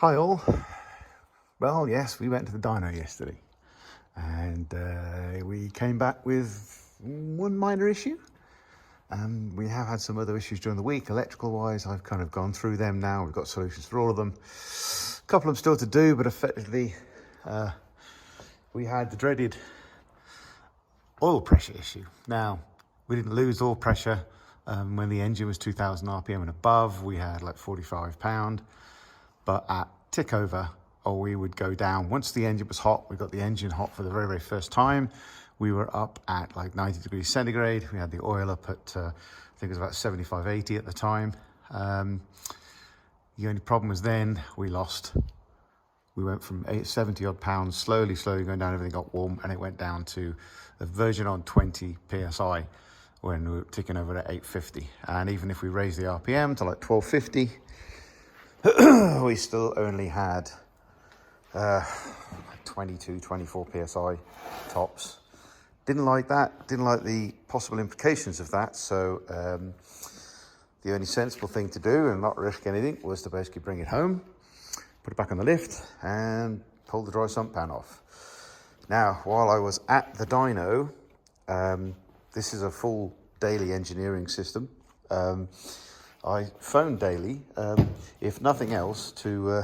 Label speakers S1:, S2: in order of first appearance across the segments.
S1: Hi all. Well, yes, we went to the dyno yesterday and we came back with one minor issue. We have had some other issues during the week, electrical wise. I've kind of gone through them now. We've got solutions for all of them. A couple of them still to do, but effectively we had the dreaded oil pressure issue. Now, we didn't lose oil pressure when the engine was 2000 RPM and above. We had like 45 pound. But at tick over, or we would go down. Once the engine was hot, we got the engine hot for the very, very first time. We were up at like 90 degrees centigrade. We had the oil up at, I think it was about 75, 80 at the time. The only problem was then we went from 70 odd pounds, slowly going down, everything got warm, and it went down to a version on 20 PSI when we were ticking over at 850. And even if we raised the RPM to like 1250, we still only had 22, 24 PSI tops. Didn't like that, didn't like the possible implications of that. So the only sensible thing to do and not risk anything was to basically bring it home, put it back on the lift and pull the dry sump pan off. Now, while I was at the dyno, this is a full daily engineering system. I phoned daily, if nothing else, to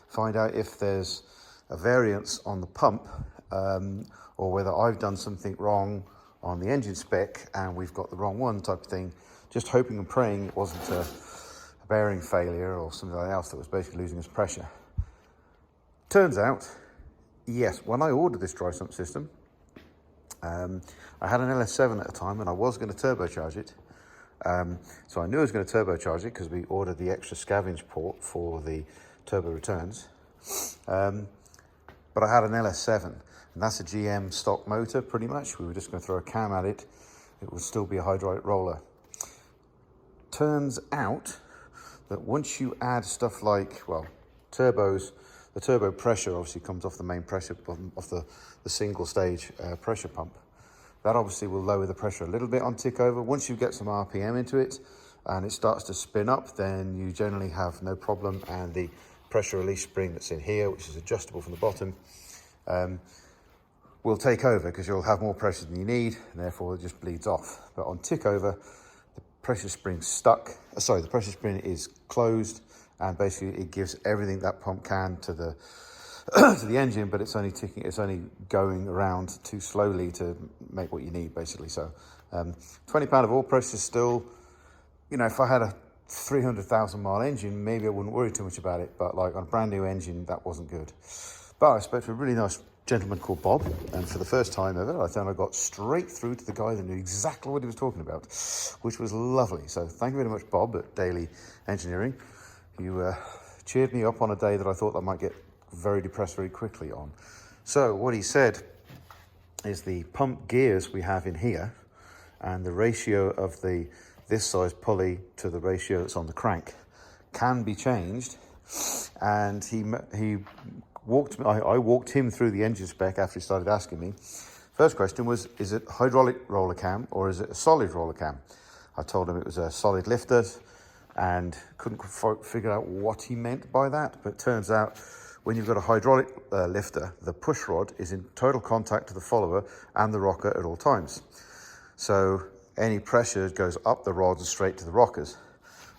S1: find out if there's a variance on the pump or whether I've done something wrong on the engine spec and we've got the wrong one type of thing, just hoping and praying it wasn't a bearing failure or something else that was basically losing its pressure. Turns out, yes, when I ordered this dry sump system, I had an LS7 at the time and I was going to turbocharge it. So I knew I was going to turbocharge it because we ordered the extra scavenge port for the turbo returns. But I had an LS7 and that's a GM stock motor pretty much. We were just going to throw a cam at it. It would still be a hydraulic roller. Turns out that once you add stuff like, well, turbos, the turbo pressure obviously comes off the main pressure off the single stage pressure pump. That obviously will lower the pressure a little bit on tick over. Once you get some RPM into it and it starts to spin up, then you generally have no problem. And the pressure release spring that's in here, which is adjustable from the bottom, will take over because you'll have more pressure than you need and therefore it just bleeds off. But on tick over, the pressure spring's stuck. The pressure spring is closed and basically it gives everything that pump can to the to the engine, but it's only ticking, it's only going around too slowly to make what you need basically. So 20 pound of oil pressure is still, you know, if I had a 300,000 mile engine, maybe I wouldn't worry too much about it, but like on a brand new engine, that wasn't good. But I spoke to a really nice gentleman called Bob, and for the first time ever, I found I got straight through to the guy that knew exactly what he was talking about, which was lovely. So thank you very much, Bob, at Daily Engineering. You cheered me up on a day that I thought I might get very depressed very quickly on. So what he said is the pump gears we have in here and the ratio of this size pulley to the ratio that's on the crank can be changed. And I walked him through the engine spec after he started asking me. First question was, is it hydraulic roller cam or is it a solid roller cam? I told him it was a solid lifter and couldn't figure out what he meant by that, but it turns out when you've got a hydraulic lifter, the push rod is in total contact to the follower and the rocker at all times. So any pressure goes up the rod and straight to the rockers.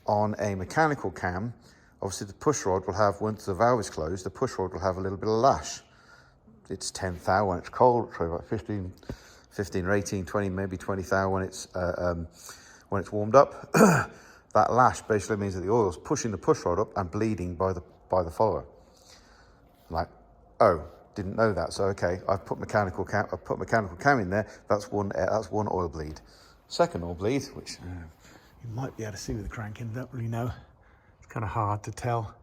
S1: On a mechanical cam, obviously the push rod will have, once the valve is closed, the push rod will have a little bit of lash. It's 10 thou when it's cold, so about 15 or 18, 20, maybe 20 thou when it's warmed up. That lash basically means that the oil's pushing the push rod up and bleeding by the follower. Like, oh, didn't know that. So okay, I've put mechanical cam in there. That's one oil bleed. Second oil bleed, which you might be able to see with the crank in. Don't really know. It's kind of hard to tell.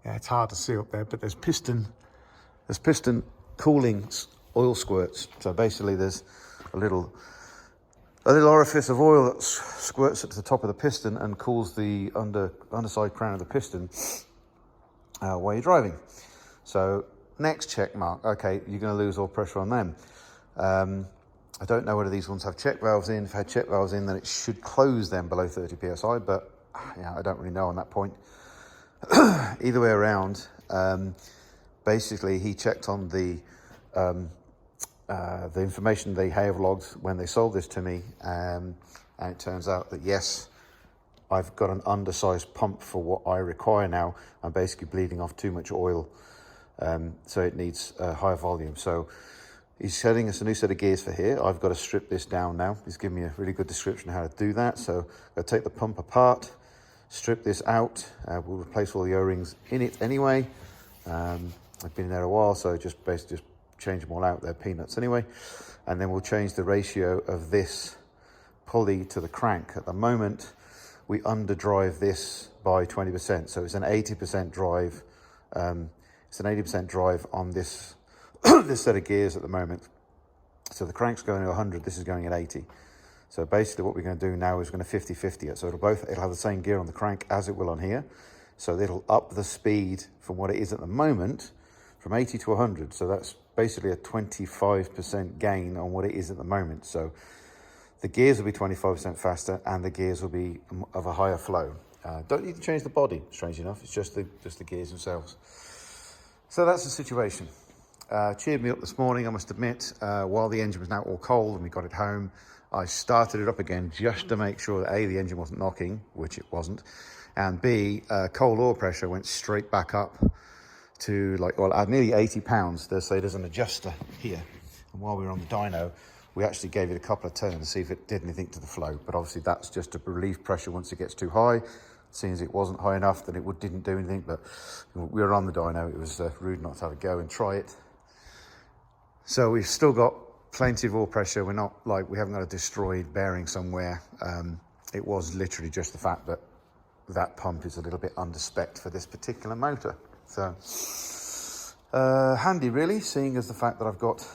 S1: Yeah, it's hard to see up there. But there's piston cooling oil squirts. So basically, there's a little orifice of oil that squirts at the top of the piston and cools the underside crown of the piston while you're driving. So next check mark, okay, you're going to lose all pressure on them. I don't know whether these ones have check valves in. If they had check valves in, then it should close them below 30 psi, but yeah, I don't really know on that point. either way around, basically he checked on the information they have logged when they sold this to me, and it turns out that yes, I've got an undersized pump for what I require now. I'm basically bleeding off too much oil, so it needs a higher volume. So he's setting us a new set of gears for here. I've got to strip this down now. He's given me a really good description of how to do that. So I'll take the pump apart, strip this out. We'll replace all the O-rings in it anyway. I've been in there a while, so just basically just change them all out. They're peanuts anyway. And then we'll change the ratio of this pulley to the crank. At the moment, we underdrive this by 20%. So it's an 80% drive. It's an 80% drive on this this set of gears at the moment. So the crank's going to 100, this is going at 80. So basically what we're going to do now is we're going to 50-50 it. So it'll have the same gear on the crank as it will on here. So it'll up the speed from what it is at the moment from 80 to 100. So that's basically a 25% gain on what it is at the moment. So the gears will be 25% faster and the gears will be of a higher flow. Don't need to change the body, strangely enough. It's just the gears themselves. So that's the situation. Cheered me up this morning, I must admit. While the engine was now all cold and we got it home, I started it up again just to make sure that A, the engine wasn't knocking, which it wasn't, and B, cold oil pressure went straight back up to nearly 80 pounds. There's an adjuster here. And while we were on the dyno, we actually gave it a couple of turns to see if it did anything to the flow. But obviously that's just to relieve pressure once it gets too high. Seeing as it wasn't high enough, then it didn't do anything. But we were on the dyno. It was rude not to have a go and try it. So we've still got plenty of oil pressure. We haven't got a destroyed bearing somewhere. It was literally just the fact that that pump is a little bit under-spec'd for this particular motor. So handy really, seeing as the fact that I've got,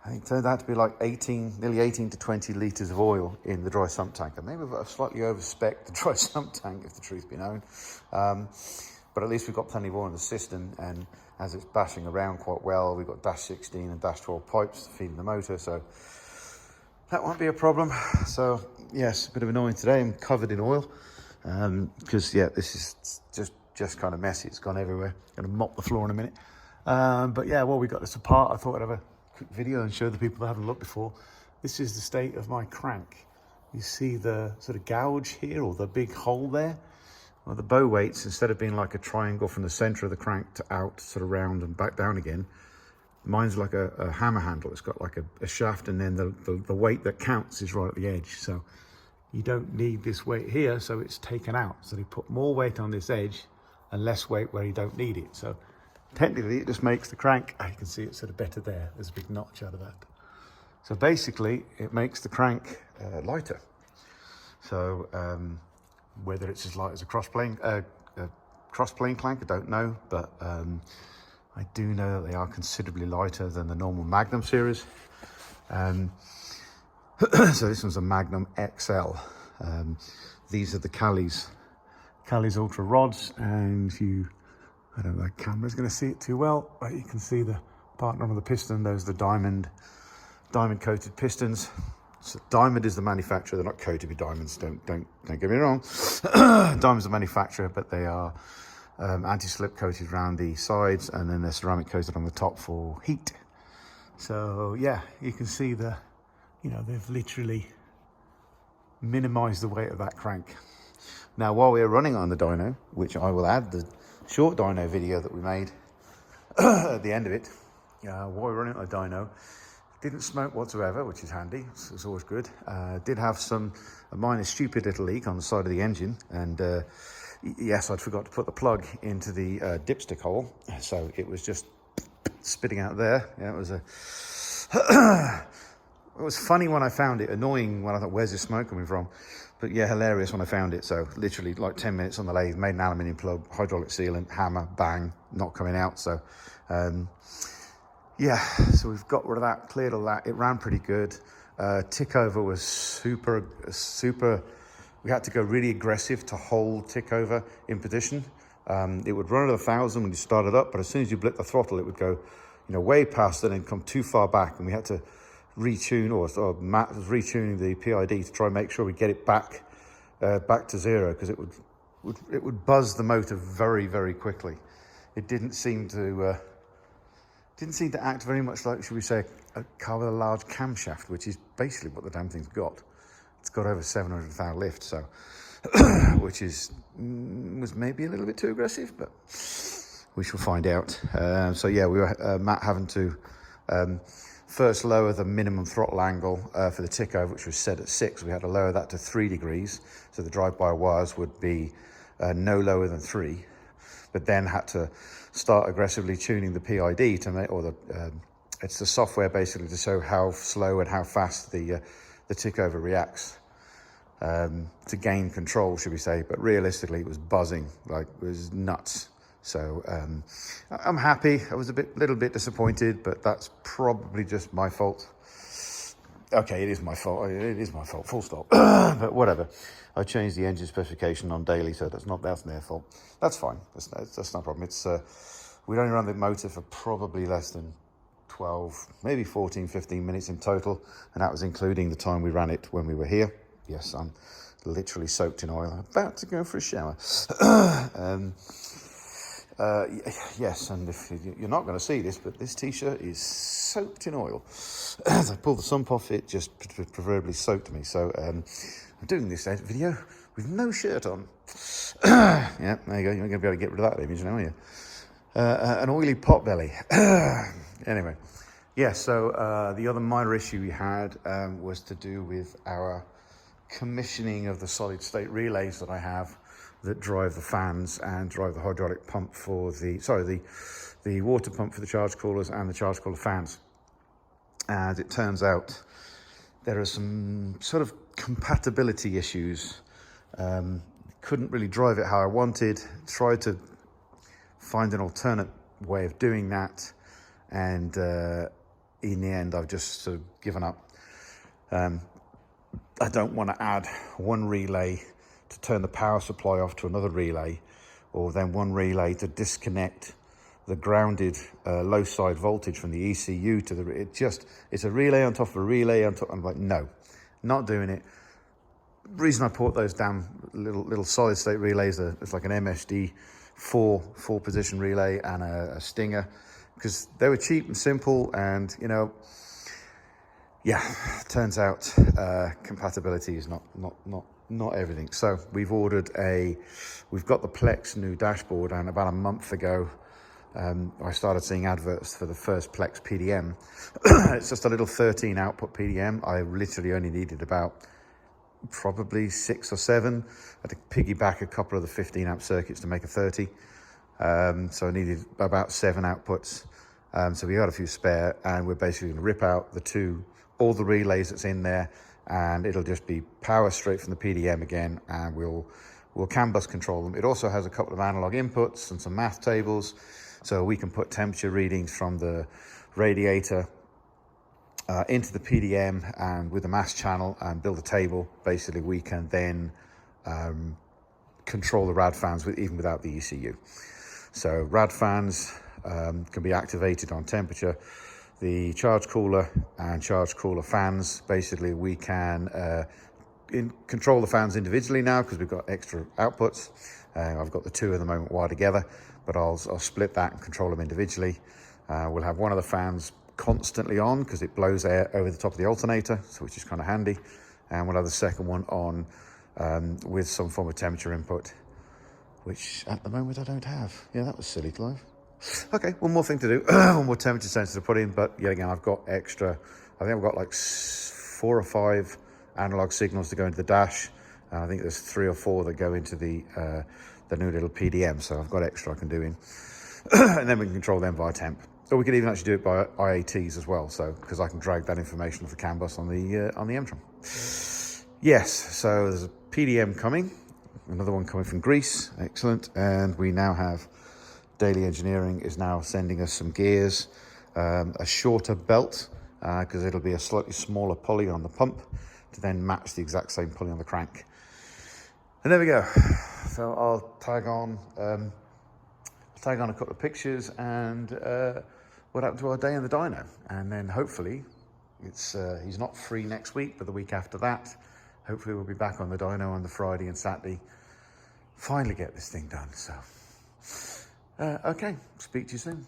S1: I think it turned out to be like nearly 18 to 20 litres of oil in the dry sump tank. And maybe I've slightly over-spec'd the dry sump tank, if the truth be known. But at least we've got plenty of oil in the system, and as it's bashing around quite well, we've got dash 16 and dash 12 pipes feeding the motor, so that won't be a problem. So yes, a bit of annoying today. I'm covered in oil because this is just kind of messy. It's gone everywhere. Going to mop the floor in a minute. But yeah, while we got this apart, I thought I'd have a quick video and show the people that haven't looked before. This is the state of my crank. You see the sort of gouge here, or the big hole there? Well, the bow weights, instead of being like a triangle from the center of the crank to out, sort of round and back down again, mine's like a hammer handle. It's got like a shaft, and then the weight that counts is right at the edge. So you don't need this weight here, so it's taken out. So they put more weight on this edge and less weight where you don't need it. So technically it just makes the crank, you can see it's sort of better there. There's a big notch out of that. So basically it makes the crank lighter. So whether it's as light as a cross-plane crank, I don't know, but I do know that they are considerably lighter than the normal Magnum series. So this one's a Magnum XL. These are the Cali's Ultra rods, and I don't know if the camera's going to see it too well, but you can see the partner on the piston. Those are the diamond coated pistons. So Diamond is the manufacturer. They're not coated with diamonds. Don't get me wrong. Diamond's the manufacturer, but they are anti-slip coated around the sides, and then they're ceramic coated on the top for heat. So yeah, you can see they've literally minimized the weight of that crank. Now, while we're running on the dyno, which I will add the short dyno video that we made at the end of it, while we're running on the dyno, didn't smoke whatsoever, which is handy. It's always good. Did have a minor stupid little leak on the side of the engine, and yes, I'd forgot to put the plug into the dipstick hole, so it was just spitting out there. Yeah, it was funny when I found it, annoying when I thought, where's this smoke coming from? But yeah, hilarious when I found it. So literally like 10 minutes on the lathe, made an aluminium plug, hydraulic sealant, hammer, bang, not coming out. So yeah, so we've got rid of that, cleared all that. It ran pretty good. Tick over was super. We had to go really aggressive to hold tick over in position. It would run at 1,000 when you started up, but as soon as you blip the throttle, it would go, way past it and come too far back, and we had to retune, or Matt was retuning the PID to try and make sure we get it back to zero, because it would it would buzz the motor very, very quickly. It didn't seem to act very much like, should we say, a car with a large camshaft, which is basically what the damn thing's got. It's got over 700,000 lift, so which was maybe a little bit too aggressive, but we shall find out. So yeah, we were Matt having to first lower the minimum throttle angle for the tick over, which was set at 6. We had to lower that to 3 degrees, so the drive-by-wires would be no lower than 3. But then had to start aggressively tuning the PID to make, or it's the software basically to show how slow and how fast the tick over reacts, to gain control, should we say. But realistically, it was buzzing, like it was nuts. So I'm happy. I was a little bit disappointed, but that's probably just my fault. Okay, it is my fault. It is my fault, full stop. But whatever. I changed the engine specification on daily, so that's their fault. That's fine. That's no problem. It's we'd only run the motor for probably less than 12, maybe 14, 15 minutes in total, and that was including the time we ran it when we were here. Yes, I'm literally soaked in oil. I'm about to go for a shower. Yes, and if you're not going to see this, but this t-shirt is soaked in oil. As I pulled the sump off, it just proverbially soaked me. So I'm doing this video with no shirt on. Yeah, there you go. You're not going to be able to get rid of that image now, are you? An oily pot belly. Anyway, yeah, so the other minor issue we had was to do with our commissioning of the solid state relays that I have that drive the fans and drive the hydraulic pump for the water pump for the charge coolers and the charge cooler fans. And it turns out there are some sort of compatibility issues. Couldn't really drive it how I wanted. Tried to find an alternate way of doing that, and in the end I've just sort of given up. I don't want to add one relay to turn the power supply off to another relay, or then one relay to disconnect the grounded low side voltage from the ECU to the, it's a relay on top of a relay on top. I'm like, no, not doing it. The reason I bought those damn little solid state relays, it's like an MSD four position relay and a Stinger, because they were cheap and simple, and yeah, turns out compatibility is not everything. So we've got the Plex new dashboard, and about a month ago I started seeing adverts for the first Plex PDM. It's just a little 13 output PDM. I literally only needed about probably 6 or 7. I had to piggyback a couple of the 15 amp circuits to make a 30. So I needed about 7 outputs. So we got a few spare, and we're basically going to rip out all the relays that's in there, and it'll just be power straight from the PDM again, and we'll CAN bus control them. It also has a couple of analog inputs and some math tables, so we can put temperature readings from the radiator into the PDM, and with the mass channel, and build a table. Basically, we can then control the rad fans even without the ECU. So rad fans can be activated on temperature. The charge cooler and charge cooler fans, basically we can control the fans individually now, because we've got extra outputs. I've got the 2 at the moment wired together, but I'll split that and control them individually. We'll have one of the fans constantly on because it blows air over the top of the alternator, which is kind of handy. And we'll have the second one on with some form of temperature input, which at the moment I don't have. Yeah, that was silly, Clive. Okay, one more thing to do, one more temperature sensor to put in, but yet again, I've got extra. I think I've got like 4 or 5 analog signals to go into the dash, and I think there's 3 or 4 that go into the new little PDM, so I've got extra I can do in. And then we can control them via temp. Or we could even actually do it by IATs as well, so because I can drag that information off the CAN bus on the M-Tron. Yes, so there's a PDM coming, another one coming from Greece, excellent, and we now have Daily Engineering is now sending us some gears, a shorter belt, because it'll be a slightly smaller pulley on the pump to then match the exact same pulley on the crank. And there we go. So I'll tag on a couple of pictures and what happened to our day in the dyno. And then hopefully he's not free next week, but the week after that, hopefully we'll be back on the dyno on the Friday and Saturday finally get this thing done. So, okay, speak to you soon.